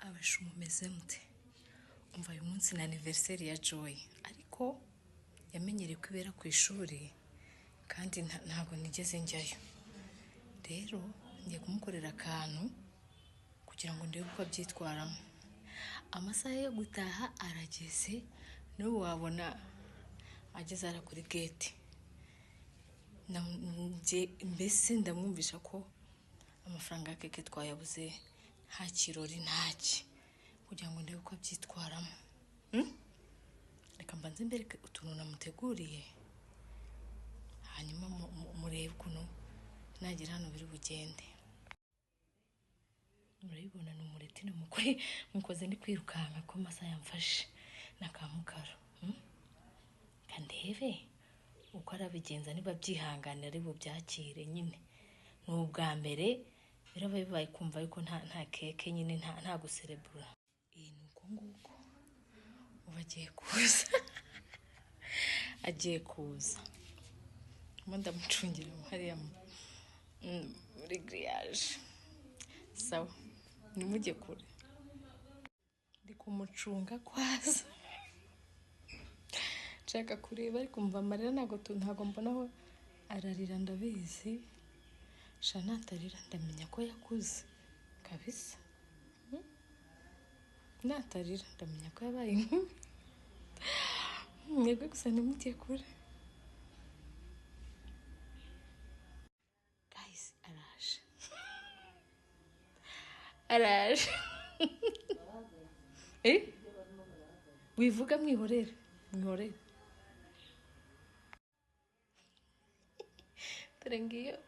abasha umumeze mute umva uyu munsi na anniversaire ya Joy ariko yamenyereye kwibera ku ishuri kandi ntago nigeze njyayo rero ngiye kumukorera akantu kugira ngo ndebe uko abyitwaramo amasaha yo gutaha arageze n'ubu wabona ageze ara kuri gate mbese ndamwumvisha ko amafaranga ya keke twayabuze nta kirori ntaki kugira ngo ndebe uko abyitwaramo reka mbanze mbereke utuntu namuteguriye hanyuma murebe ukuntu nagira hano biri bugende murabibona ni umureti n'umukwe mukoze ndi kwirukanka ko amasaha yamfashe nakamukaro kandebe uko arabigenza niba byihanganira ari bubyakire nyine ni ubwa mbere biraba bibaye kumva yuko nta keke nyine nta guserebura iyi ni uko nguko uba agiye kuza ndamucungira hariya muri grillage sawa nimujye kure ndi kumucunga kwaza nshaka kureba ariko mva amarira ntago mbonaho ararira ndabizi shana atarira ndamenya ko yakuze kabisa natarira ndamenya ko yabaye mwebwe gusa nimujye kure guys araje wivuga mwihorere dore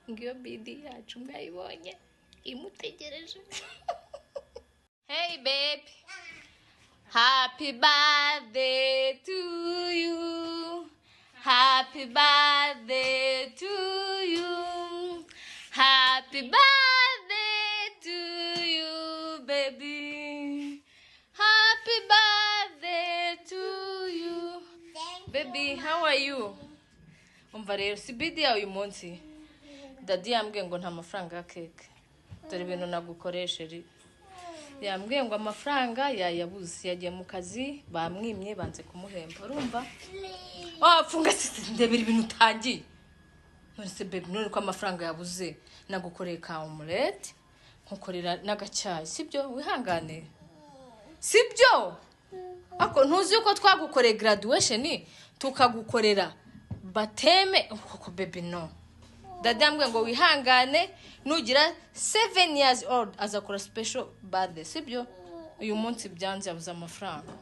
ngiyo bidi yacu mwayibonye imutegereje hey babe happy birthday to you happy birthday to you happy birthday to you baby happy birthday to you baby how are you umva rero si bidi yawe uyu munsi dadi yambwiye ngo nta mafaranga ya keke dore ibintu nagukoresheje yambwiye ngo amafaranga yayabuze yagiye mu kazi bamwimye banze kumuhemba urumva funga ndebera ibintu utangiye none se baby none ko amafaranga yabuze nagukoreye ka omelette nkukorera n'agacyayi sibyo wihangane sibyo ako ntuzi uko twagukoreye graduation tukagukorera bateme koko baby no dadi yambwiye ngo wihangane nugira 7 years old azakora special birthday sibyo uyu munsi byanze yabuze amafaranga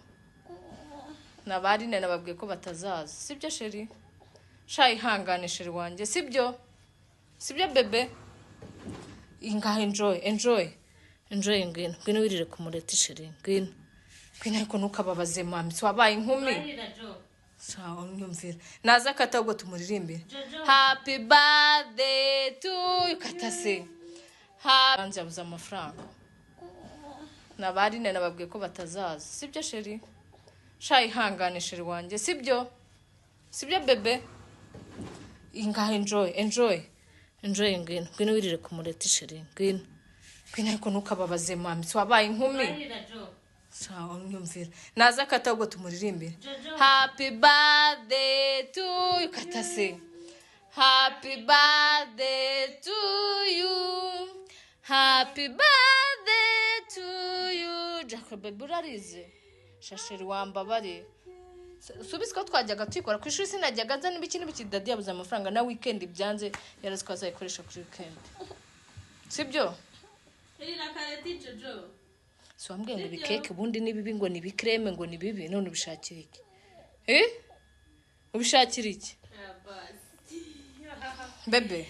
nabari nababwiye ko batazaza sibyo sheri shayi hangane sheri wanjye sibyo bebe ingahe enjoy ngwino wirire ku mureti sheri ngwino ariko ntukababaze mami wabaye inkumi sawa nyumvira naza kata ubwo tumuririmbira happy birthday to you katase hanze yabuze amafaranga nabari nababwiye ko batazaza sibyo sheri shayi hangane sheri wanjye sibyo bebe ingahe enjoy ngwino wirire ku mureti sheri ngwino ariko ntukababaze mami wabaye inkumi sawa nyumvira naza kata ubwo tumuririmbira happy birthday to you katase happy birthday to you happy birthday to you Jacob burarize shasheri wambabare subise ko twajyaga twikora ku ishuri sinajyaga nza n'ibiki dadi yabuze amafaranga na weekend byanze yaraziko azayikoresha kuri weekend sibyo Irina kareti Jojo so wambwiye ngo bikeke ubundi nibibi ngo nibikreme ngo nibibi none ubishakira iki ubishakira iki bebe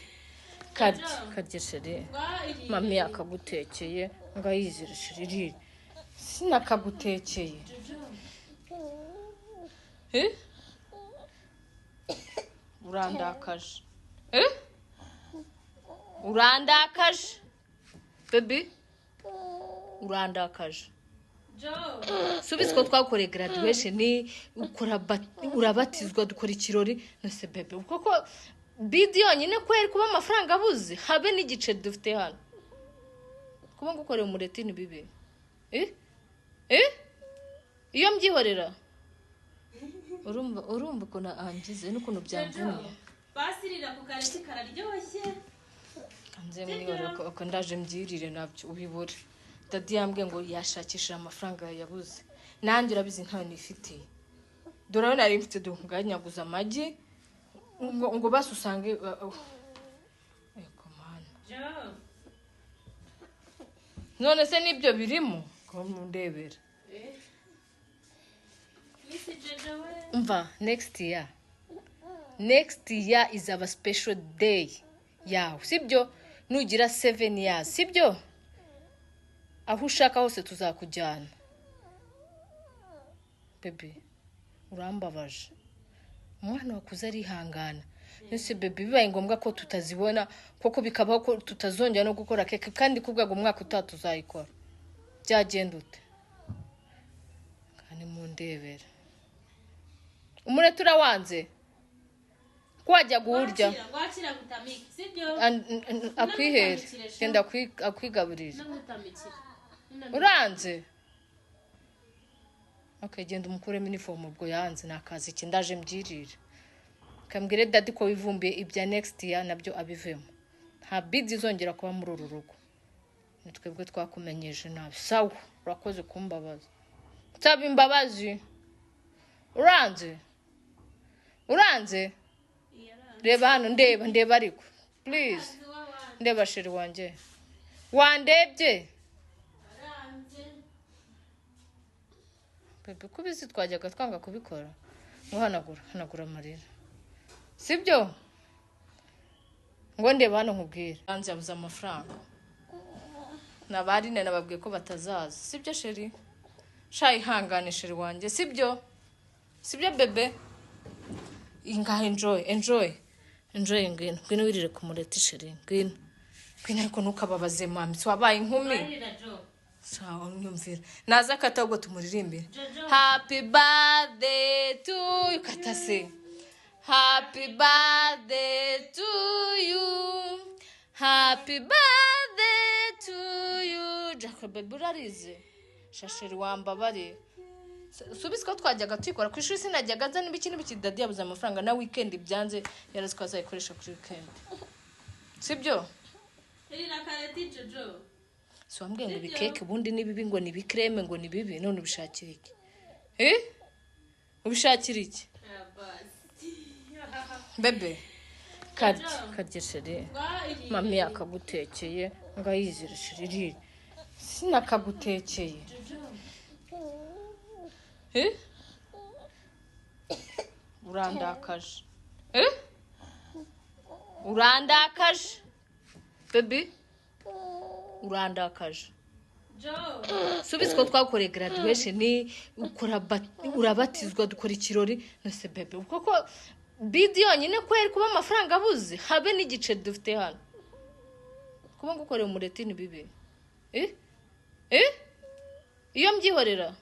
karye sheri mami yakagutekeye ngayizira sheri sinakagutekeye urandakaje bebe urandakaje subise ko twakoreye graduation urabatizwa dukora ikirori nose bebe koko bidi yonyine kweri kuba amafaranga abuze habe n'igice dufite hano kuba ngukoreye umureti ni bibi iyo mbyihorera urumva ukuntu angize n'ukuntu byamvunye. basirira ku kareti kararyoshye. Kanze mwihorera ko ndaje mbyirire nabyo ubibure. Dadi yambwiye ngo yashakishije amafaranga yabuze. Nanjye urabizi ntawe nifitiye. Dore nari mfite dunganyaguza amagi ngo basusange eko mana. None se nibyo birimo ko mundebera. Umva, next year is our special day yawe, sibyo? Nugira 7 years, sibyo? Aho ushaka hose tuzakujyana. Baby, urambabaje. Umwana wakuze arihangana. Nese baby, bibaye ngombwa ko tutazibona koko bikabaho ko tutazongera no gukora keke kandi kubwaga umwaka utatuzayikora. Byagenda ute? Kandi mundebera. Umurete urawanze kwajya guhurya gwakira gutamiki sibyo akwihere genda akwigaburira uranze. Okay, genda umukuremo uniform ubwo yanze nakazi iki ndaje mbyirire. Kambwire dadi ko wivumbiye ibya next year nabyo abivemo. Nta bid izongera kuba muri uru rugo. Nitwebwe twakumenyeje nabi. Sawa, urakoze kumbabaza. Nsaba imbabazi. Uranze? Reba hano ndeba ariko. Please. Ndeba sheri wanje. Wandebye? Bebe kubizi twajyaga twanga kubikora. Ngo hanagura amarira. Sibyo? Ngo ndeba hano nkubwira. Anze yabuze amafaranga. Nabarine nababwiye ko batazaza. Sibyo sheri? Shayi hangane sheri wanje. Sibyo bebe? Inga enjoy ngwino wirire ku mureti sheri ngwino ariko ntukababaze mami wabaye inkumi. Sawa nyumvira naza kata ubwo tumuririmbira. Happy birthday to you katase. Happy birthday to you. Happy birthday to you. Jacob burarize shasheri wambabare. Subisi ko twajyaga twikora ku ishuri sinajyaga nza n'ibiki dadi yabuze amafaranga na weekend byanze yaraziko azayikoresha kuri weekend. Sibyo? Irira kareti Jojo. So ambwiye ngo bikeke ubundi nibibi ngo ni bikreme ngo ni bibi none ubishakira iki? Ubishakira iki? Bebe. Kadye sheri. Mami akagutekeye ngayizira sheri. Sinakagutekeye. Urandakaje. Urandakaje. Baby. Urandakaje. Subisi ko twakoreye graduation ni urabatizwa dukora ikirori nose bebe. Koko bid yonyine kweri kuba amafaranga abuze habe n'igice dufite hano. Kuba ngukoreye umureti ni bibi. Iyo mbyihorera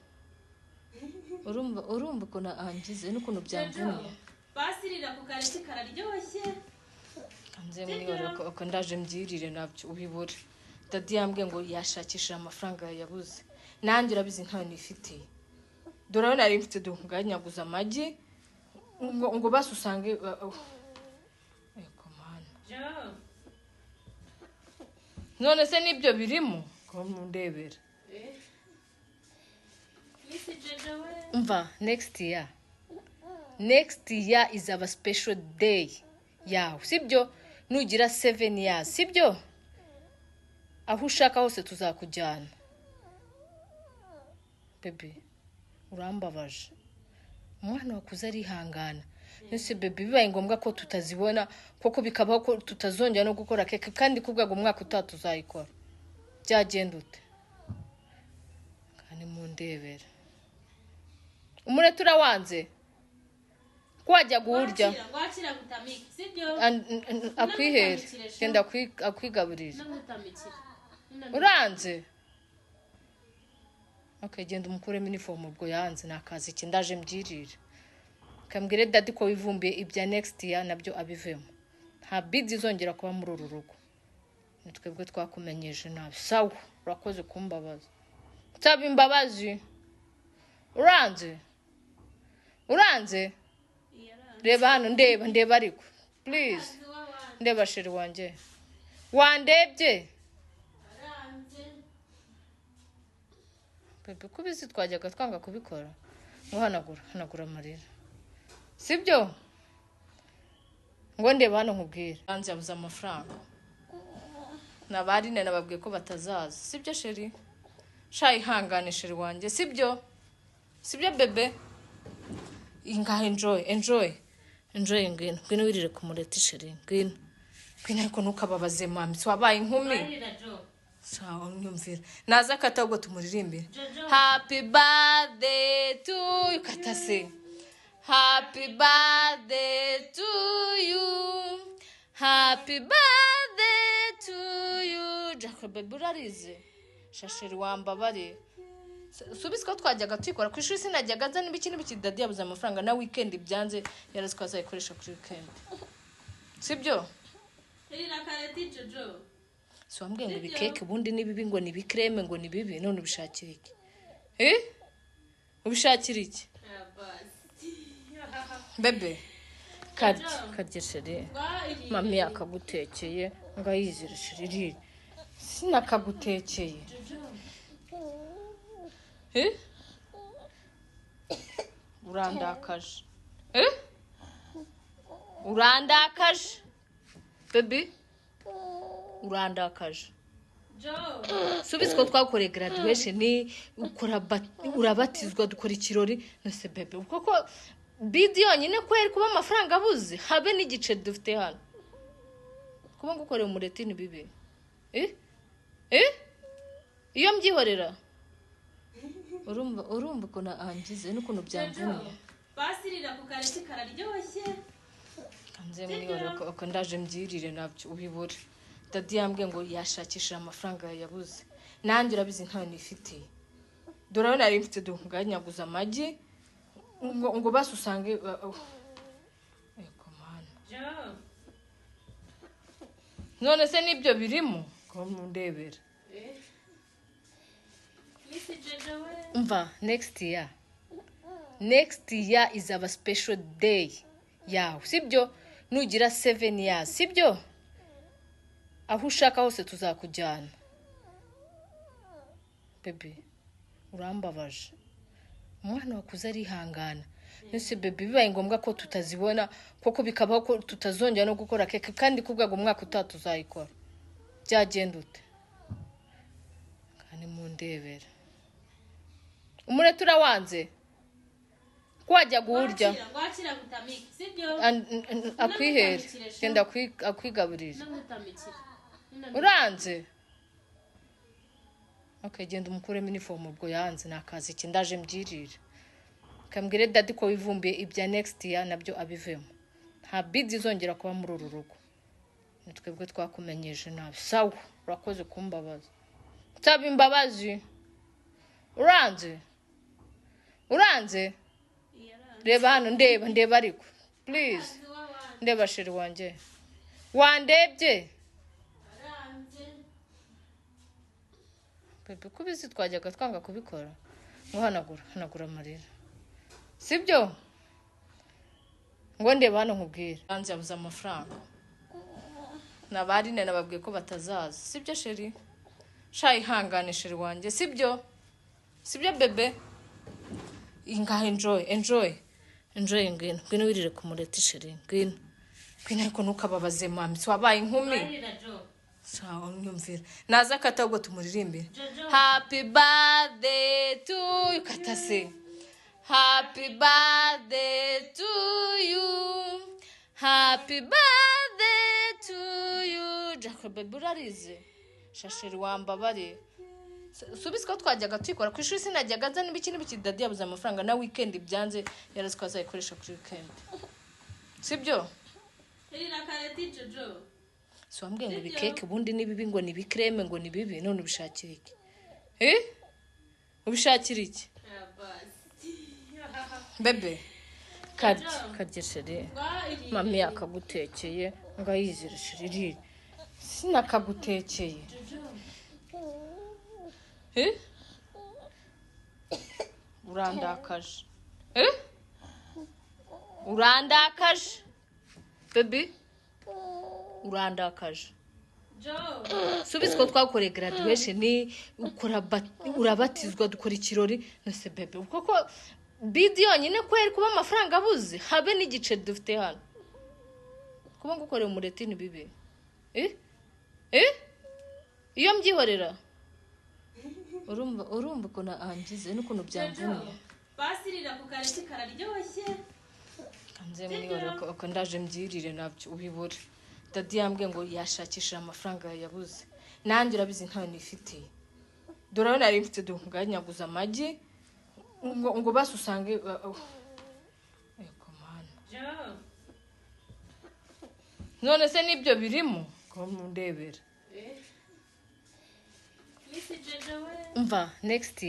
urumva ukuntu angize n'ukuntu byamvunye. basirira ku kareti kararyoshye. Kanze mwihorera ko ndaje mbyirire nabyo ubibure. Dadi yambwiye ngo yashakishije amafaranga yabuze. Nanjye urabizi ntawe nifitiye. Dore nari mfite dunganyaguza amagi ngo basusange eko mana. None se nibyo birimo ko mundebera. Umva, next year is our special day yawe, sibyo? Nugira 7 years, sibyo? Aho ushaka hose tuzakujyana. Baby, urambabaje. Umwana wakuze arihangana. Nese baby, bibaye ngombwa ko tutazibona koko bikabaho ko tutazongera no gukora keke kandi kubwaga umwaka utatuzayikora. Byagenda ute? Kandi mundebera. Umurete urawanze kwajya guhurya gwakira gutamiki sibyo akwihere genda akwigaburira uranze. Okay, genda umukuremo uniform ubwo yanze nakazi iki ndaje mbyirire. Kambwire dadi ko wivumbiye ibya next year nabyo abivemo. Nta bid izongera kuba muri uru rugo. Nitwebwe twakumenyeje nabi. Sawa, urakoze kumbabaza. Nsaba imbabazi. uranze reba hano ndeba ariko please ndeba sheri wanjye wandebye bebe kubizi twajyaga twanga kubikora ngo hanagura amarira sibyo ngo ndeba hano nkubwira hanze yabuze amafaranga nabarine nababwiye ko batazaza sibyo sheri shayi hangane sheri wanjye sibyo bebe ingahe enjoy ngwino wirire ku mureti sheri ngwino ariko ntukababaze mami wabaye inkumi sawa nyumvira naza akatagwo tumuririmbire happy birthday to you katase happy birthday to you happy birthday to you Jacob bebe urarize shasheri wambabare subisi ko twajyaga twikora ku ishuri sinajyaga nza n'ibiki dadi yabuze amafaranga na weekend byanze yarazi ko azayikoresha kuri weekend sibyo Erina kareti Jojo so ambwiye ngo ibikeke ubundi nibibi ngo nibikreme ngo nibibi none ubishakira iki ubishakira iki bebe karye sheri mami akagutekeye ngayizira sheri sinakagutekeye urandakaje baby urandakaje subisi ko twakoreye graduation urabatizwa dukora ikirori nose bebe kuko bidi yonyine kweri kuba amafaranga abuze habe n'igice dufite hano kuba ngukoreye umureti ni bibi iyo mbyihorera urumva ko naangize n'ukuntu byamvunye basirira ku kareti kararyoshye kanze mwihorera ko ndaje mbyirire nabyo ubibure dadi yambwiye ngo yashakishije amafaranga yabuze nanjye urabizi ntawe nifite dore aho nari mfite dunganyaguza amagi ngo basusange eko mana none se nibyo birimo ko mundebera umva next year is our special day yawe sibyo nugira 7 years sibyo aho ushaka hose tuzakujyana bebe urambabaje umwana wakuze arihangana nese bebe bibaye ngombwa ko tutazibona koko bikabaho ko tutazongera no gukora keke kandi kubwaga umwaka utatuzayikora byagenda ute kandi mundebera umureti urawanze kwajya guurya gwakira gutamiki sibyo akwihere genda akwigaburira uranze okay genda umukuremo uniform ubwo yanze nakazi iki ndaje mbyirire kambwire dadi ko wivumbiye ibya next year nabyo abivemo nta bidi zongera kuba muri uru rugo nitwebwe twakumenyeje nabi sawa urakoze kumbabaza nsaba imbabazi uranze reba hano ndeba ariko please ndeba sheri wanjye wandebye bebe kubizi twajyaga twanga kubikora ngo hanagura amarira sibyo ngo ndeba hano nkubwira hanze yabuze amafaranga nabarine nababwiye ko batazaza sibyo sheri shayi hangane sheri wanjye sibyo bebe ingahe enjoy ngwino wirire ku mureti sheri ngwino ariko ntukababaze mami wabaye inkumi sawa nyumvira naza akatagwo tumuririmbire happy birthday to you katase happy birthday to you happy birthday to you Jacob bebe urarize shasheri wambabare subisi ko twajyaga twikora ku ishuri sinajyaga nza n'ibiki dadi yabuze amafaranga na weekend byanze yarazi ko azayikoresha kuri weekend sibyo Erina kareti Jojo so ambwiye ngo ibikeke ubundi nibibi ngo nibikreme ngo nibibi none ubishakira iki ubishakira iki bebe karye sheri mami akagutekeye ngayizira sheri sinakagutekeye urandakaje urandakaje baby urandakaje Joe. subiza ko twakoreye graduation urabatizwa dukora ikirori nose bebe kuko bidi yonyine kweri kuba amafaranga abuze habe n'igice dufite hano kuba ngukoreye umureti ni bibi iyo mbyihorera urumva ukuntu angize n'ukuntu byamvuniye basirira ku kareti kararyoshye kanze mwihorera ko ndaje mbyirire nabyo ubibure dadi yambwiye ngo yashakishije amafaranga yabuze nanjye urabizi ntawe nifitiye dore aho nari mfite nganyaguza amagi ngo basi usange Joe. none se nibyo birimo ko mundebera Miss Jojo we. umva next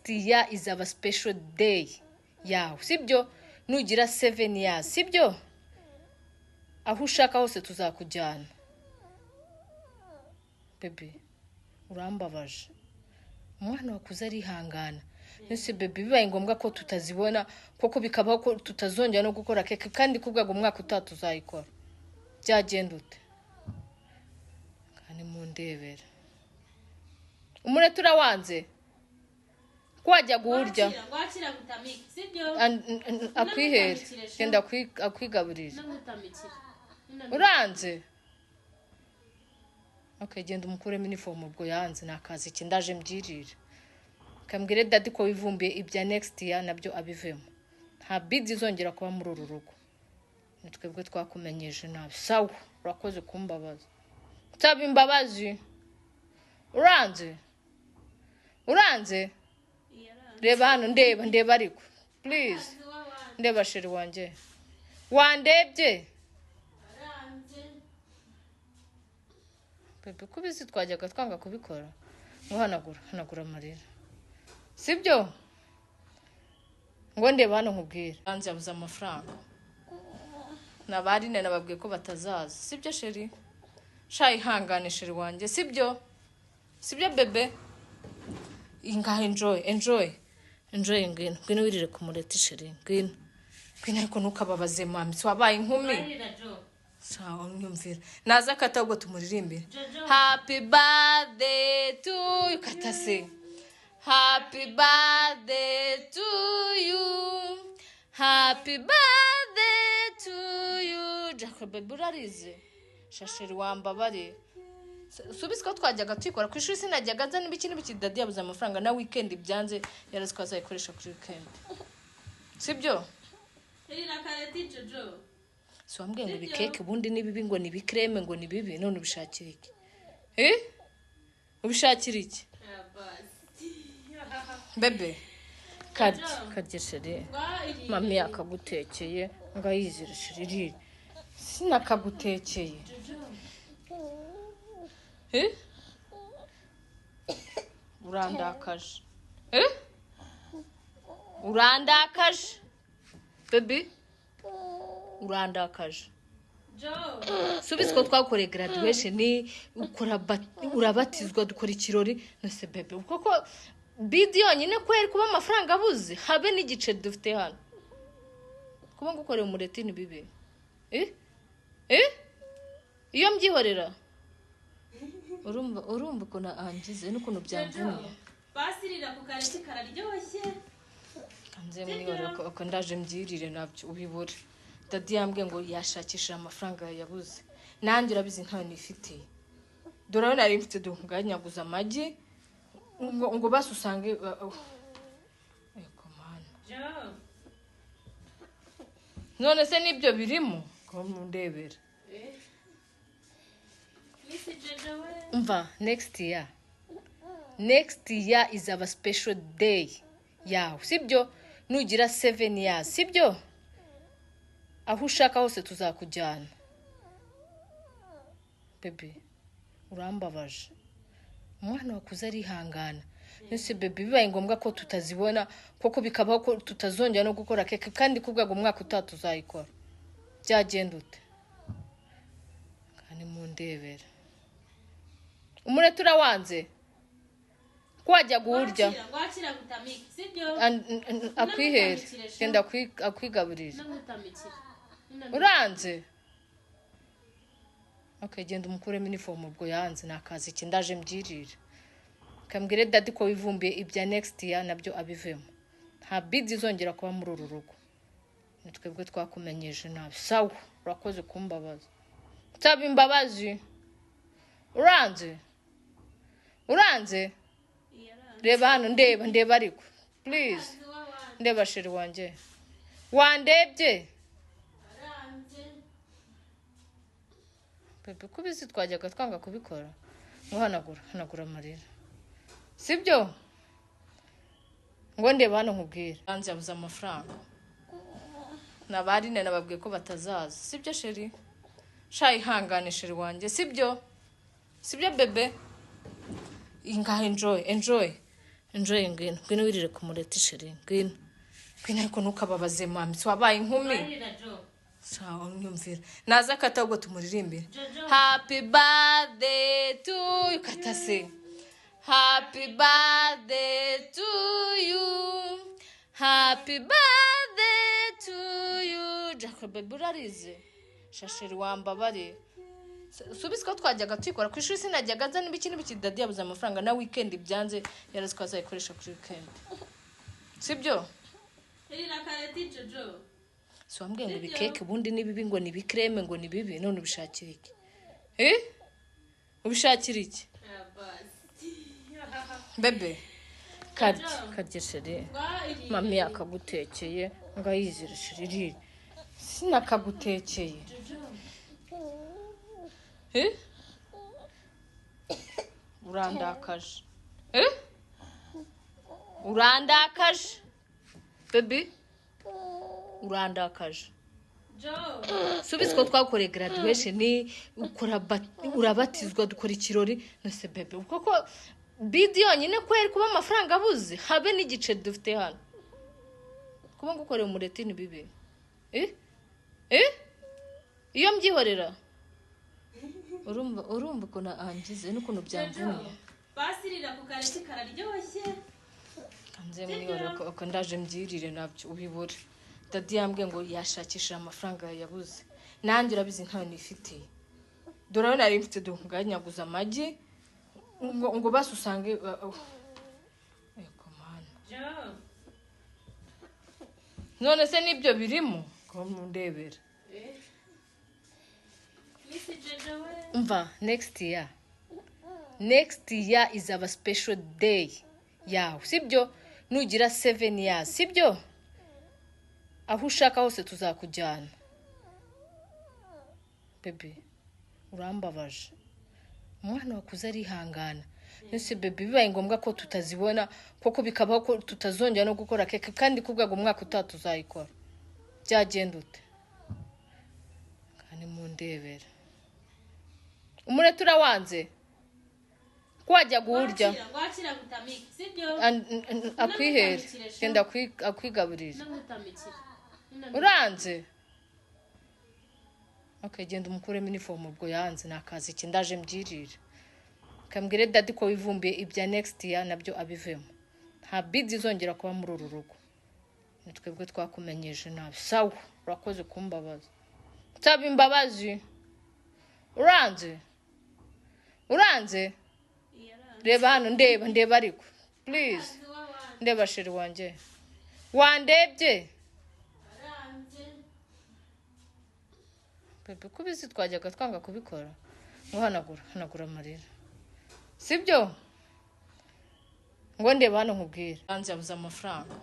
year is our special day yawe sibyo nugira 7 years sibyo aho ushaka hose tuzakujyana bebe urambabaje umwana wakuze arihangana nese bebe bibaye ngombwa ko tutazibona koko bikabaho ko tutazongera no gukora keke kandi kubwaga umwaka utatu uzayikora byagenda ute kandi mundebera umureti urawanze kwajya guhurya Gwakira gutamika sibyo akwihere genda akwigaburira namutamikira uranze okay genda umukuremo uniform ubwo yanze nakazi iki ndaje mbyirire kambwire dadi ko wivumbiye ibya next year nabyo abivemo nta bidi zongera kuba muri uru rugo nitwebwe twakumenyeje nabi sawa urakoze kumbabaza nsaba imbabazi uranze reba hano ndeba ariko please ndeba sheri wanjye wandebye bebe kubizi twajyaga twanga kubikora ngo hanagura amarira sibyo ngo ndeba hano nkubwira hanze yabuze amafaranga nabarine nababwiye ko batazaza sibyo sheri shayi hangane sheri wanjye sibyo bebe ingahe enjoy ngwino wirire ku mureti sheri ngwino ariko ntukababaze mami wabaye inkumi sawa nyumvira naza katago tumuririmbire happy birthday to you katase happy birthday to you happy birthday to you Jacob baby urarize shasheri wambabare subiza ko twajyaga twikora ku ishuri sinajyaga nza n'ibiki dadi yabuze amafaranga na weekend byanze yarazi ko azayikoresha kuri weekend sibyo Erira kareti Jojo. so ambwiye ngo ibikeke ubundi nibibi ngo nibikreme ngo nibibi none ubishakira iki ubishakira iki bebe karye sheri mami yakagutekeye ngayizira sheri sinakagutekeye urandakaje bebe urandakaje subiza ko twakoreye graduation urabatizwa dukora ikirori nose bebe kuko bidi yonyine kweri kuba amafaranga abuze habe n'igice dufite hano kuba ngukoreye umureti ni bibi iyo mbyihorera urumva ukuntu angize n'ukuntu byamvuniye basirira ku kareti kararyoshye kanze mwihorera ko ndaje mbyirire nabyo ubibure dadi yambwiye ngo yashakishije amafaranga yabuze nanjye urabizi ntawe nifitiye dore aho nari mfite nganyaguza amagi ngo basi usange none se nibyo birimo ko mundebera umva next year is our special day yawe sibyo nugira 7 years sibyo aho ushaka hose tuzakujyana bebe urambabaje umwana wakuze arihangana nese bebe bibaye ngombwa ko tutazibona koko bikabaho ko tutazongera no gukora keke kandi kubwaga umwaka utatu uzayikora byagenda ute kandi mundebera umureti urawanze kwajya guurya Gwakira gutamika sibyo? akwihere genda akwigaburira Nagutamikira. uranze. Okay, genda umukuremo uniform ubwo yanze nakazi iki ndaje mbyirire. Kambwire dadi ko wivumbiye ibya next year nabyo abivemo. Nta bids izongera kuba muri uru rugo. Nitwebwe twakumenyeje nabi. Sawa, urakoze kumbabaza. Taba imbabazi. Uranze? Reba hano ndeba ariko. Please. Ndeba sheri wanje. Wandebye? Pepe kubizi twajyaga twanga kubikora. Ngo hanagura amarira. Sibyo? Ngo ndeba hano nkubwira. Hanze yabuze amafaranga. Nabarine nababwiye ko batazaza. Sibyo sheri? Shayi hangane sheri wanje. Sibyo bebe? Inga enjoy ngwino wirire ku mureti sheri ngwino ariko ntukababaze mami wabaye inkumi. Sawa nyumvira naza kata ubwo tumuririmbira happy birthday to you katase happy birthday to you happy birthday to you Jacob burarize shasheri wambabare subisi ko twajyaga twikora ku ishuri sinajyaga nza n'ibiki dadi yabuze amafaranga na weekend byanze yarazi ko azayikoresha kuri weekend sibyo Erira kareti Jojo so ambwiye ngo bikeke ubundi nibibi ngo nibikreme ngo nibibi none ubishakira iki ubishakira iki bebe karye sheri mami yakagutekeye ngayizira sheri sinakagutekeye urandakaje baby urandakaje subisi ko twakoreye graduation urabatizwa dukora ikirori nose bebe kuko bid yonyine kweri kuba amafaranga abuze habe n'igice dufite hano kuba ngukoreye umureti ni bibi iyo mbyihorera urumva ko naangize n'ukuntu byamvunye basirira ku kareti kararyoshye kanze mwihorera ko ndaje mbyirire nabyo ubibure dadi yambwiye ngo yashakishije amafaranga yabuze nanjye urabizi ntawe nifitiye dore nari mfite dunganyaguza amagi ngo basusange none se nibyo birimo ko mundebera umva next year is our special day yawe sibyo nugira 7 years sibyo aho ushaka hose tuzakujyana bebe urambabaje umwana wakuze arihangana nese bebe bibaye ngombwa ko tutazibona koko bikabaho ko tutazongera no gukora keke kandi kubwaga umwaka utatuzayikora byagenda ute kandi mundebera umureti urawanze kwajya guurya gwakira gutamika sibyo akwihere genda akwigaburira nagutamikira uranze okay genda umukuremo uniform ubwo yanze nakazi iki ndaje mbyirire kambwire dadi ko wivumbiye ibya next year nabyo abivemo nta bids izongera kuba muri uru rugo nitwebwe twakumenyeje nabi sawa urakoze kumbabaza taba imbabazi uranze reba hano ndeba ariko please ndeba sheri wanje wandebye pepe kubizi twajyaga twanga kubikora ngo hanagura amarira sibyo ngo ndeba hano nkubwira hanze yabuze amafaranga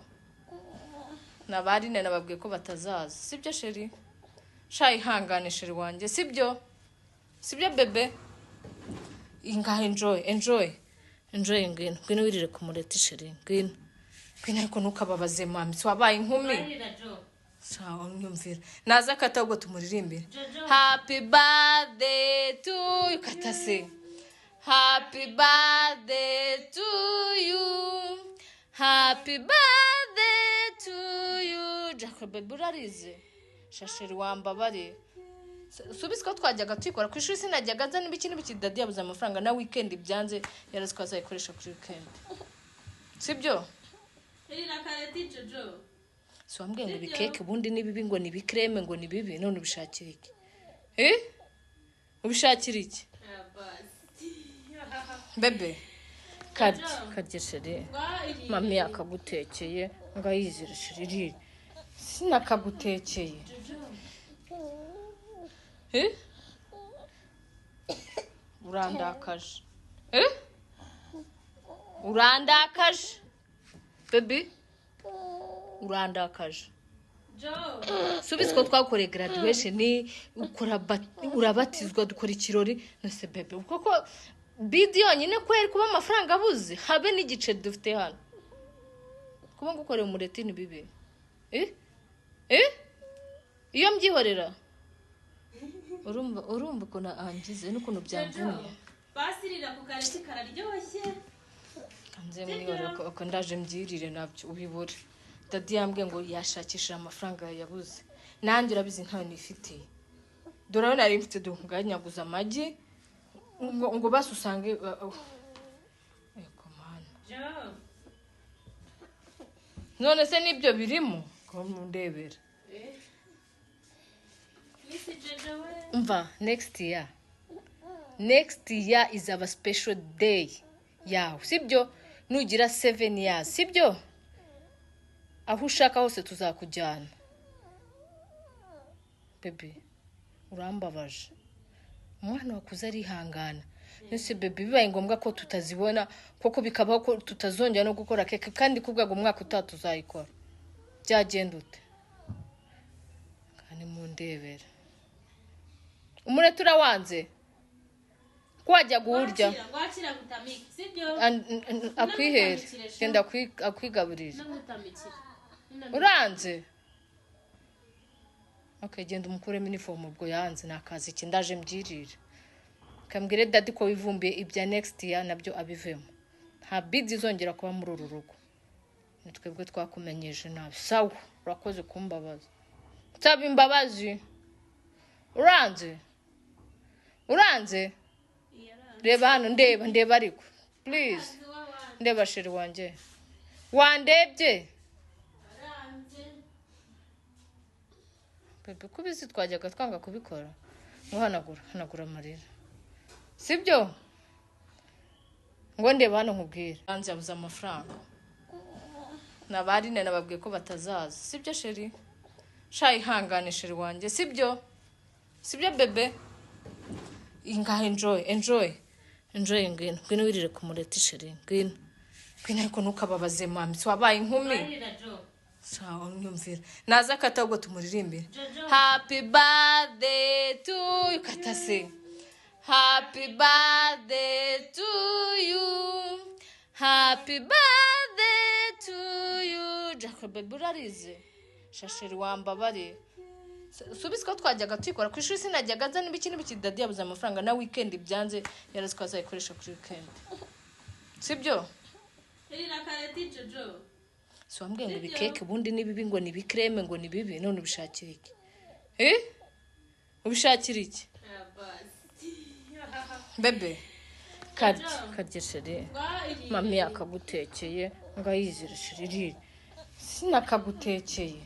nabarine nababwiye ko batazaza sibyo sheri shayi hangane sheri wanje sibyo bebe inga enjoy ngwino wirire ku mureti sheri ngwino ariko ntukababaze mami wabaye inkumi. Sawa nyumvira naza kata ubwo tumuririmbira happy birthday to you katase happy birthday to you happy birthday to you Jacob burarize shasheri wambabare subisi ko twajyaga twikora ku ishuri sinajyaga nza n'ibiki dadi yabuze amafaranga na weekend byanze yarazi ko azayikoresha kuri weekend sibyo Erira kareti Jojo. si wambwiye ngo ibikeke ubundi ni bibi ngo ni bikreme ngo ni bibi none ubishakira iki ubishakira iki bebe karye sheri mami yakagutekeye ngayizira sheri sinakagutekeye urandakaje urandakaje bebe urandakaje subiza ko twakoreye graduation urabatizwa dukora ikirori nose bebe kuko bidi yonyine kweri kuba amafaranga abuze habe n'igice dufite hano kuba ngukoreye umureti ni bibi iyo mbyihorera urumva ukuntu angize n'ukuntu byamvuniye basirira ku kareti kararyoshye kanze mwihorera ko ndaje mbyirire nabyo ubibure dadi yambwiye ngo yashakishije amafaranga yabuze nanjye urabizi ntayo nifitiye dore aho nari mfite dunganyaguza amagi ngo basi usange eko mana none se nibyo birimo ko mundebera umva next year is our special day yawe sibyo nugira 7 years sibyo aho ushaka hose tuzakujyana bebe urambabaje umwana wakuze arihangana nese bebe bibaye ngombwa ko tutazibona koko bikabaho ko tutazongera no gukora keke kandi kubwaga umwaka utatuzayikora byagenda ute kandi mundebera umureti urawanze kwajya guhurya wakira gutamika sibyo akwihere genda akwigaburira uranze okay genda umukuremo uniform ubwo yanze nakazi iki ndaje mbyirire kambwire dadi ko wivumbiye ibya next year nabyo abivemo nta bidi zongera kuba muri uru rugo nitwebwe twakumenyeje nabi sawa urakoze kumbabaza nsaba imbabazi uranze reba hano ndeba ariko please ndeba sheri wanjye wandebye bebe kubizi twajyaga twanga kubikora ngo hanagura amarira sibyo ngo ndeba hano nkubwira hanze yabuze amafaranga nabarine nababwiye ko batazaza sibyo sheri shayi hangane sheri wanjye sibyo bebe ingahe enjoy ngwino wirire ku mureti sheri ngwino ariko ntukababaze mami wabaye inkumi sawa nyumvira naza kata ubwo tumuririmbira happy birthday to you kata se happy birthday to you happy birthday to you Jacob burarize shasheri wambabare subiza ko twajyaga twikora ku ishuri sinajyaga nza n'ibiki dadi yabuze amafaranga na weekend byanze yarazi ko azayikoresha kuri weekend sibyo erira kareti Jojo si wambwiye ngo ibikeke ubundi ni bibi ngo ni bikreme ngo ni bibi none ubishakira iki ubishakira iki bebe karye sheri mami yakagutekeye ngayizira sheri sinakagutekeye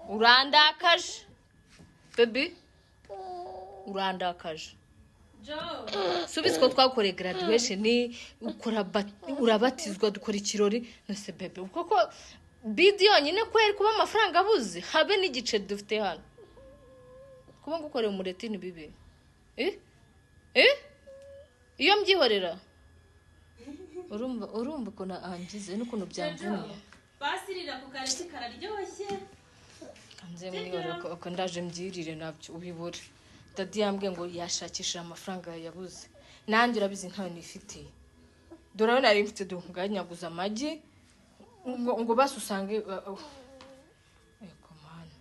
urandakaje bebe urandakaje subiza ko twakoreye graduation urabatizwa dukora ikirori nose bebe kuko bidi yonyine kweri kuba amafaranga abuze habe n'igice dufite hano kuba ngukoreye umureti ni bibi iyo mbyihorera urumva ukuntu angize n'ukuntu byamvuniye basirira ku kareti kararyoshye kanze mwihorera ko ndaje mbyirire nabyo ubibure dadi yambwiye ngo yashakishije amafaranga yabuze nanjye urabizi ntayo nifitiye dore aho nari mfite dunganyaguza amagi ngo basi usange eko mana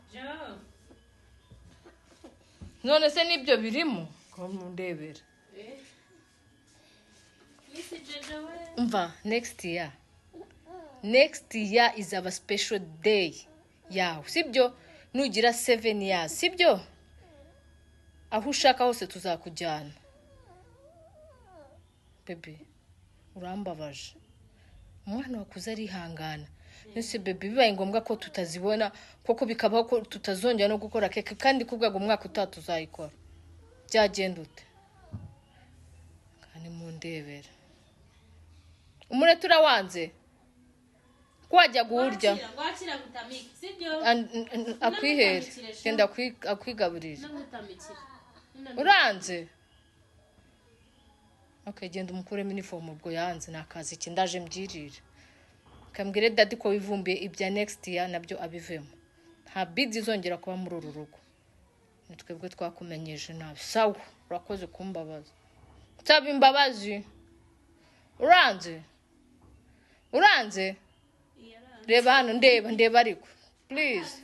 none se nibyo birimo ko mundebera umva next year is our special day yawe sibyo nugira 7 years sibyo aho ushaka hose tuzakujyana. Baby urambabaje, umwana wakuze arihangana. Nese baby bibaye ngombwa ko tutazibona koko bikabaho ko tutazongera no gukora keke kandi kubwaga umwaka utatuzayikora, byagenda ute? Kandi mundebera umurete urawanze kwajya guhurya Wakira gutamika, sibyo? akwihere genda akwigaburira uranze. Okay, genda umukuremo uniform ubwo yanze nakazi iki ndaje mbyirire. Kambwire daddy ko wivumbiye ibya next year nabyo abivemo. Nta bidi zongera kuba muri uru rugo. Nitwebwe twakumenyeje nabi. Sawa, urakoze kumbabaza. Nsaba imbabazi. Uranze? Reba hano ndeba ariko. Please.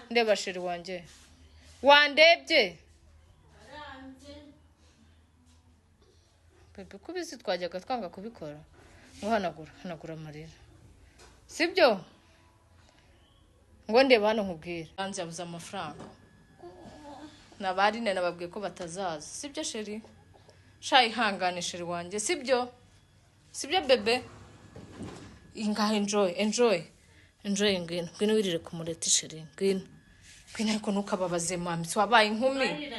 Ndeba sheri wanje. Wandebye? Bebe kubizi twajyaga twanga kubikora. Hanagura amarira. Sibyo? Ngo ndeba hano nkubwira. Banze yabuze amafaranga. Nabari nababwiye ko batazaza. Sibyo sheri? Shayi hangane sheri wanje. Sibyo bebe? Inga enjoy ngwino wirire ku mureti sheri ngwino ariko ntukababaze mami wabaye inkumi.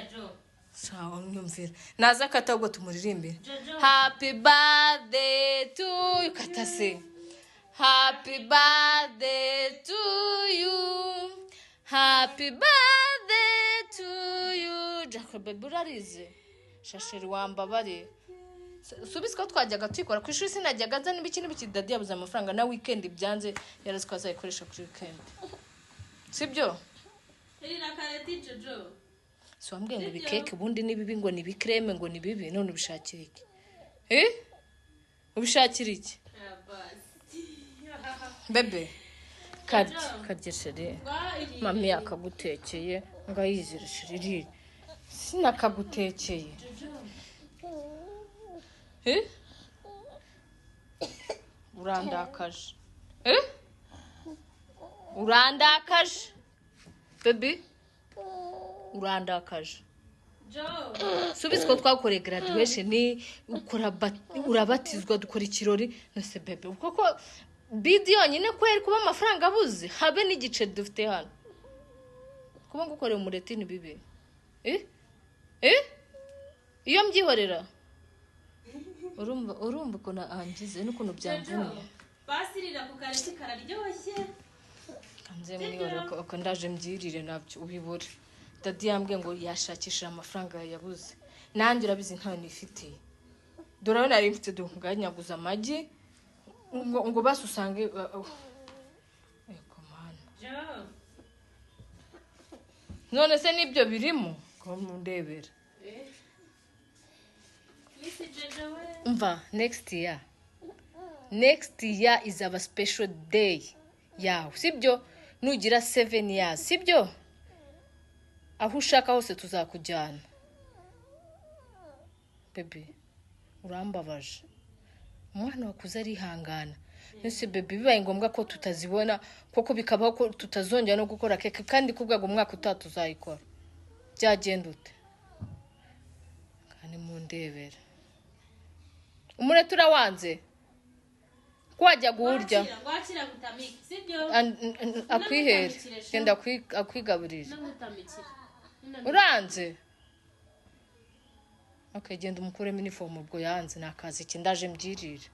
Sawa nyumvira naza kata ubwo tumuririmbira happy birthday to you katase happy birthday to you happy birthday to you Jacob burarize shasheri wambabare subiswa twajyaga twikora ku ishuri sinajyaga nza n'ibiki dadi yabuze amafaranga na weekend byanze yaraziko azayikoresha kuri weekend. Sibyo? Erira kareti Jojo. So ambwiye ngo bikeke ubundi nibibi ngo nibikreme ngo nibibi none ubishakira iki? Ubishakira iki? Bebe karye sheri mami yakagutekeye ngayizira sheri sinakagutekeye. Urandakaje. Urandakaje. Baby. Urandakaje. Subizwa twakoreye graduation ukora urabatizwa dukora ikirori nose bebe. Koko video nyine kweri kuba amafaranga abuze habe n'igice dufite hano. Kuba ngukoreye umureti ni bibi. Iyo mbyihorera. Urumva ko na angize n'ukuntu byamvuniye. Basirira ku kareti kararyoshye. Kanze mwihora ko ndaje mbyirire nabyo ubibure. Dadi yambwiye ngo yashakisha amafaranga yabuze. Nanjye urabizi ntawe nifite. Dore nari mfite dunganyaguza amagi ngo basusange eko mana. None se nibyo birimo ko mundebera. Umva next year is our special day yawe sibyo nugira 7 years sibyo aho ushaka hose tuzakujyana. Baby urambabaje, umwana wakuze arihangana. Nese baby bibaye ngombwa ko tutazibona koko bikabaho ko tutazongera no gukora keke kandi kubwaga umwaka utatuzayikora, byagenda ute? Kandi mundebera umurete urawanze kwajya guhurya Wakira gutamika, sibyo? akwihere genda akwigaburira uranze. Okay, genda umukuremo uniform ubwo yanze nakazi iki ndaje mbyirire.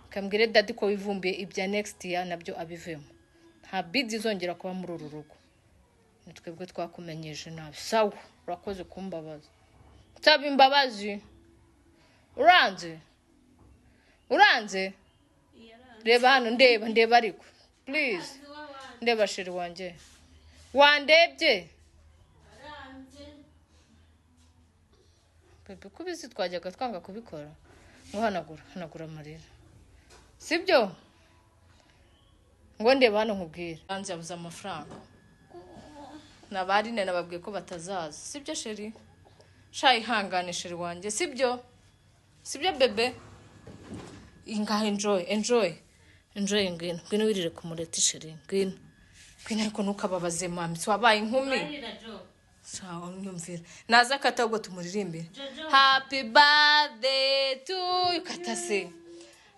Kambwire daddy ko wivumbiye ibya next year nabyo abivemo. Nta bidi zongera kuba muri uru rugo. Nitwebwe twakumenyeje nabi. Sawa, urakoze kumbabaza. Nsaba imbabazi. Uranze? Reba hano ndeba ariko. Please. Ndeba sheri wanje. Wandebye? Bebe kubizi twajyaga twanga kubikora. Ngo hanagura amarira. Sibyo? Ngo ndeba hano nkubwira. Banze yabuze amafaranga. Nabari nababwiye ko batazaza. Sibyo sheri? Shayi hangane sheri wanje. Sibyo bebe? Inga enjoy ngwino wirire ku mureti sheri ngwino ariko ntukababaze mami wabaye inkumi. sawa nyumvira naza kata ubwo tumuririmbire Jojo. happy birthday to you kata se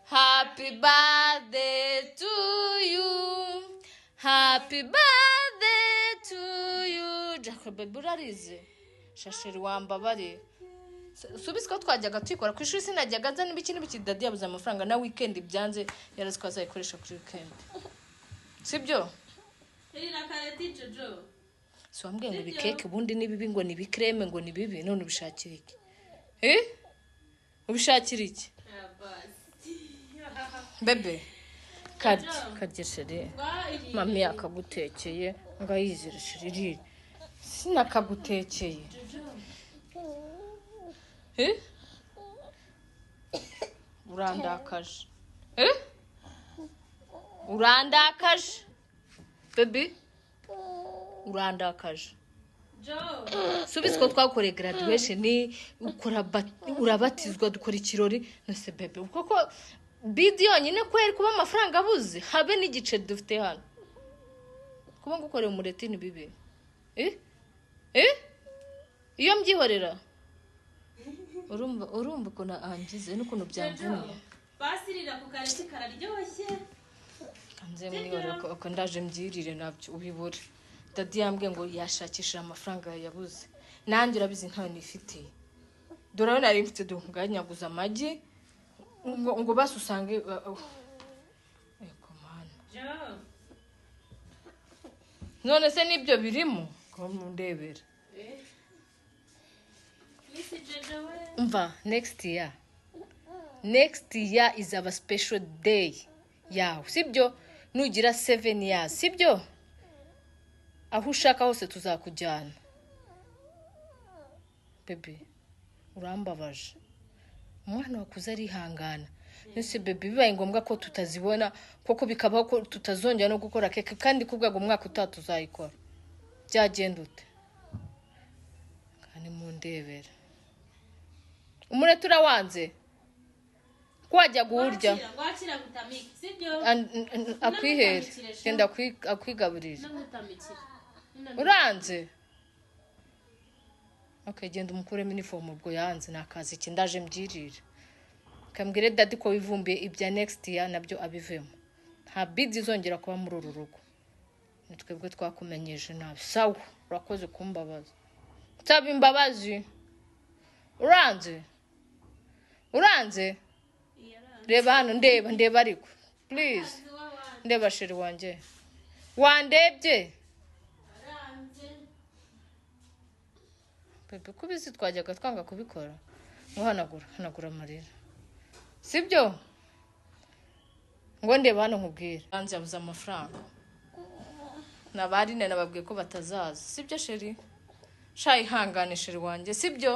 happy birthday to you happy birthday to you Jacob burarize shasheri wambabare subise ko twajyaga twikora ku ishuri sinajyaga nza n'ibiki dadi yabuze amafaranga na weekend byanze yaraziko azayikoresha kuri weekend sibyo Erina kareti Jojo. so wambwiye ngo bikeke ubundi nibibi ngo ni bikreme ngo ni bibi none ubishakira iki ubishakira iki bebe karye sheri mami akagutekeye ngo ayizire sheri sinakagutekeye urandakaje urandakaje bebe urandakaje subise ko twakoreye graduation ukora urabatizwa dukora ikirori nose bebe kuko bidi yonyine kweri kuba amafaranga abuze habe n'igice dufite hano kuba ngukoreye umureti ni bibi iyo mbyihorera urumva ukuntu angize n'ukuntu byamvuniye basirira ku kareti kararyoshye kanze mwihorera ko ndaje mbyirire nabyo ubibure dadi yambwiye ngo yashakishije amafaranga yabuze nanjye urabizi ntawe nifitiye dore nari mfite dunganyaguza amagi ngo basusange eko mana none se nibyo birimo ko mundebera mva next year is our special day yawe sibyo nugira 7 years sibyo aho ushaka hose tuzakujyana bebe urambabaje umwana wakuze arihangana nese bebe bibaye ngombwa ko tutazibona koko bikabaho ko tutazongera no gukora keke kandi kubwaga umwaka utatuzayikora byagenda ute kandi mundebera umureti urawanze kwajya guhurya Wakira gutamiki sibyo akwihere genda akwigaburira uranze okay genda umukuremo uniform ubwo yanze nakazi iki ndaje mbyirire kambwire dadi ko wivumbiye ibya next year nabyo abivemo nta bid izongera kuba muri uru rugo nitwebwe twakumenyeje nabi sawa urakoze kumbabaza nsaba imbabazi uranze reba hano ndeba ariko please ndeba sheri wanjye wandebye bebe kubizi twajyaga twanga kubikora ngo hanagura amarira sibyo ngo ndeba hano nkubwira hanze yabuze amafaranga nabarine nababwiye ko batazaza sibyo sheri shayi hangane sheri wanjye sibyo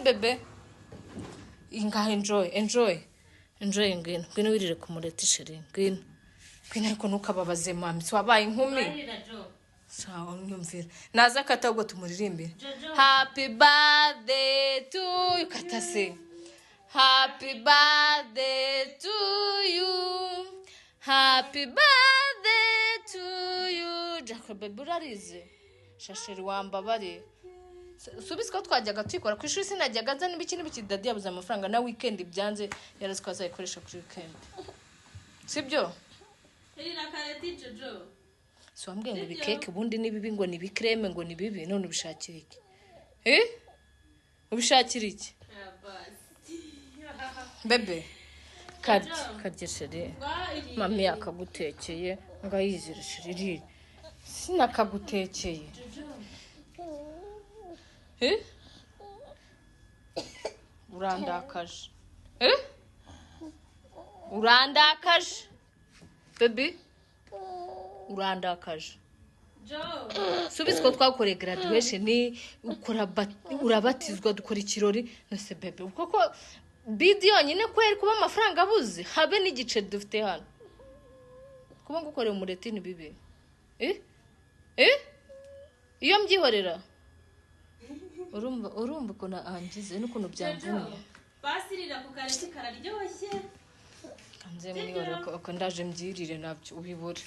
bebe ingahe enjoy ngwino wirire ku mureti sheri ngwino ariko ntukababaze mami wabaye inkumi sawa nyumvira naza kata ubwo tumuririmbire happy birthday to you kata se happy birthday to you happy birthday to you Jacob burarize shasheri wambabare subise ko twajyaga twikora ku ishuri sinajyaga nza n'ibiki dadi yabuze amafaranga na weekend byanze yaraziko azayikoresha kuri weekend sibyo Erina kareti Jojo. so wambwiye ngo bikeke ubundi nibibi ngo ni bikreme ngo ni bibi none ubishakira iki ubishakira iki bebe karye sheri mami akagutekeye ngo ayizire sheri sinakagutekeye urandakaje bebe urandakaje subise ko twakoreye graduation urabatizwa dukora ikirori nose bebe kuko bidi yonyine kweri kuba amafaranga abuze habe n'igice dufite hano kuba ngukoreye umureti ni bibi iyo mbyihorera urumva ukuntu angize n'ukuntu byamvuniye basirira ku kareti kararyoshye kanze mwihorera ko ndaje mbyirire nabyo ubibure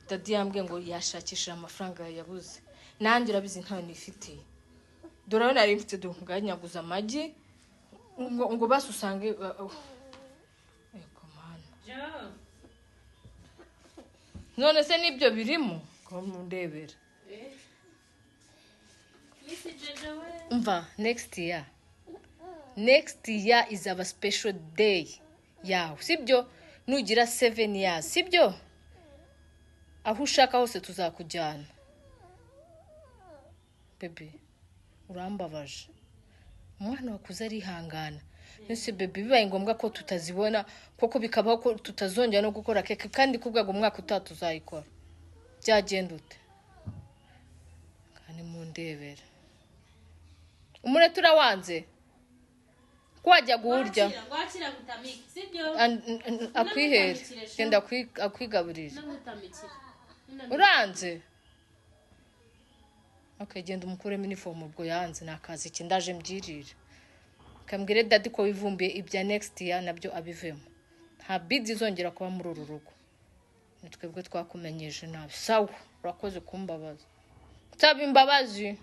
dadi yambwiye ngo yashakishije amafaranga yabuze nanjye urabizi ntawe nifitiye. Dore aho nari mfite nganyaguza amagi ngo basi usange eko mana. None se nibyo birimo ko mundebera. Umva, next year is our special day yawe, sibyo? Nugira 7 years, sibyo? Aho ushaka hose tuzakujyana. Baby, urambabaje. Umwana wakuze arihangana. Nese baby, bibaye ngombwa ko tutazibona koko bikabaho ko tutazongera no gukora keke kandi kubwaga umwaka utatu uzayikora. Byagenda ute? Kandi mundebera. Umurete urawanze? Kwajya guurya. Gwakira gutamiki, sibyo? Akwihere. Genda akwigaburira. Uranze? Okay, genda umukuremo uniform ubwo yanze nakazi iki ndaje mbyirira. Kambwire daddy ko wivumbiye ibya next year nabyo abivemo. Nta bids izongera kuba muri uru rugo. Nitwebwe twakumenyeje nabi. Sawa, urakoze kumbabaza. Nsaba imbabazi.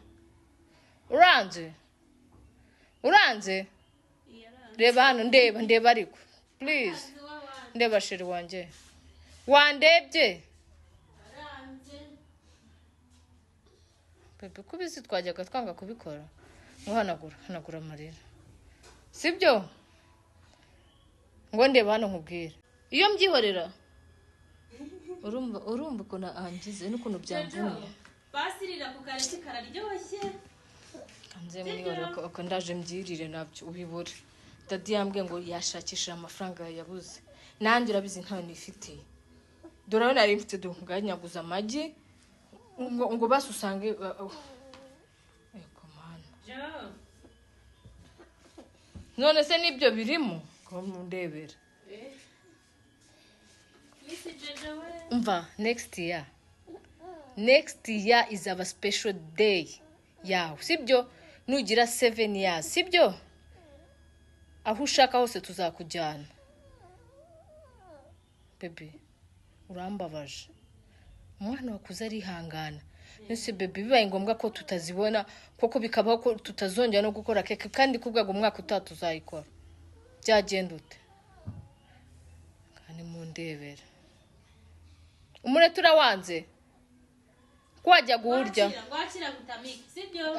Uranze? Uranze? Reba hano ndeba ariko. Please. Ndeba sheri wanje. Wandebye? Bebe kubizi twajyaga twanga kubikora. Hanagura amarira. Sibyo? Ngo ndeba hano nkubwira. Iyo mbyihorera. Urumva ko naangize n'ukuntu byamvunye. Basirira ku kareti kararyoshye. Kanze mwihorera ko ndaje mbyirire nabyo ubibure. Daddy yambwiye ngo yashakisha amafaranga yabuze. Nanjye urabizi ntawe nifitiye. Dore aho nari mfite nganyaguza amagi ngo basi usange eko mana. None se nibyo birimo ko mundebera. Umva, next year is our special day yawe, sibyo? Nugira 7 years, sibyo? Aho ushaka hose tuzakujyana. Baby, urambabaje. Umwana wakuze arihangana. Nese baby, bibaye ngombwa ko tutazibona koko bikabaho ko tutazongera no gukora keke kandi kubwaga umwaka utatu uzayikora. Byagenda ute? Kandi mundebera. Umurete urawanze? Kwajya guurya. Gwakira gutamiki, sibyo?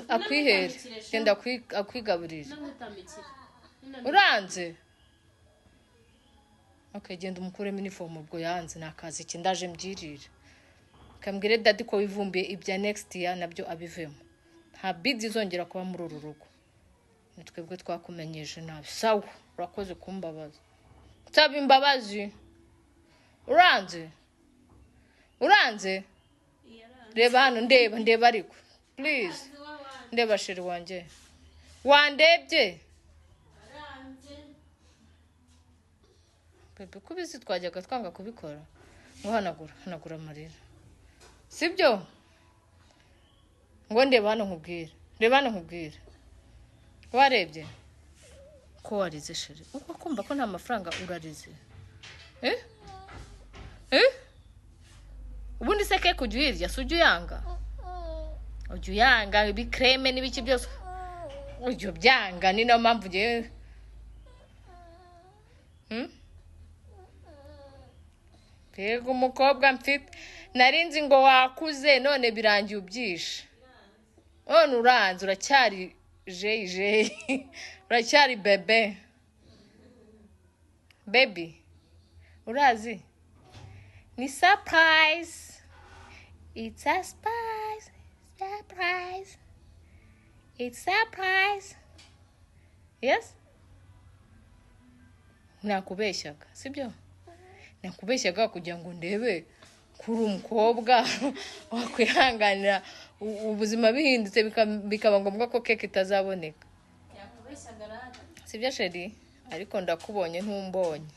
Akwihere. Genda akwigaburira. Uranze? Okay, genda umukuremo uniform ubwo yanze nakazi iki ndaje mbyirira. Kambwire daddy ko wivumbiye ibya next year nabyo abivemo. Nta bids izongera kuba muri uru rugo. Nitwebwe twakumenyeje nabi. Sawa, urakoze kumbabaza. Nsaba imbabazi. Uranze? Uranze? Reba hano ndeba ariko. Please. Ndeba sheri wanje. Wandebye? Bebe kubizi twajyaga twanga kubikora. Ngo hanagura amarira. Sibyo? Ngo ndeba hano nkubwira. Reba hano nkubwira. Warebye? Ko warize sheri. Uko kumva ko nta mafaranga urarize. Ubundi se keke ujya uyirya, si ujya uyanga? Ujya uyanga, ibikreme n'ibiki byose. Ujya ubyanga, ni nayo mpamvu ngewe. Mbega umukobwa mfite. Narinzi ngo wakuze none birangiye ubyishe. None uranze, uracyari jeyi. Uracyari bebe. Baby. Urazi? Ni surprise. It's a surprise. Surprise. It's surprise. Yes? Nakubeshyaga, sibyo? Nakubeshyaga kugira ngo ndebe kuri umukobwa wakwihanganira ubuzima bihindutse bikaba ngombwa ko keke itazaboneka. Yakubeshyaga rata. Sibyo sheri? Ariko ndakubonye ntumbonye.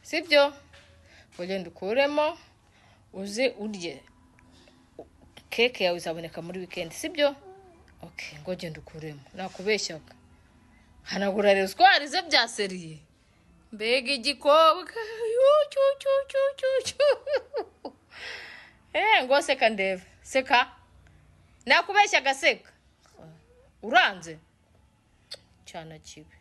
Sibyo? Ugenda ukuremo uze urye. Keke yawe izaboneka muri weekend, sibyo? Okay, ngo genda ukuremo. Nakubeshyaga. Hanagura rero twarize byaseriye. Mbega igikobwa. Ngo se kandeve. seka nakubeshya gaseka uranze cyana kibe